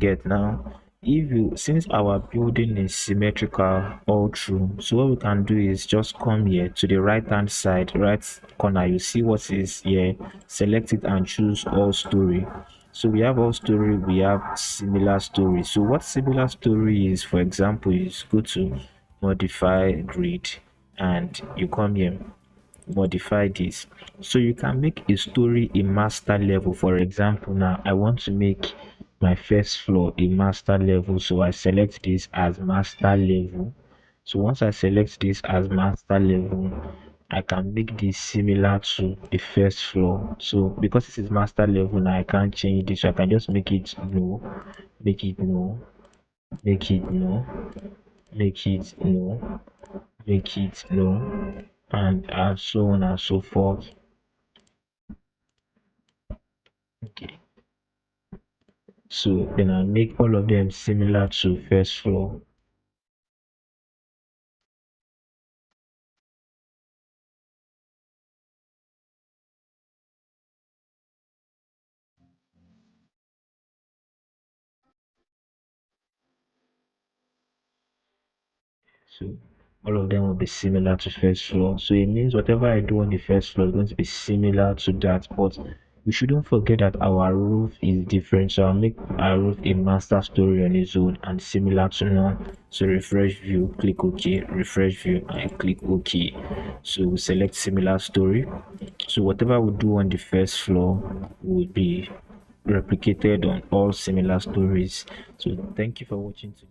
get now, if you since our building is symmetrical all through, so what we can do is just come here to the right hand side, right corner, you see what is here, select it and choose all story. So we have all story, we have similar story. So what similar story is, for example, is go to modify grid and you come here, modify this. So you can make a story a master level. For example, now I want to make my first floor a master level, so I select this as master level. So once I select this as master level, I can make this similar to the first floor. So because this is master level now, I can't change this, so I can just make it no, make it no, make it no, make it no, make it no, and so on and so forth. Okay, so then I make all of them similar to first floor. So all of them will be similar to first floor. So it means whatever I do on the first floor is going to be similar to that. But we shouldn't forget that our roof is different. So I'll make our roof a master story on its own and similar to none. So refresh view, click OK, refresh view and click OK. So we select similar story. So whatever we do on the first floor will be replicated on all similar stories. So thank you for watching today.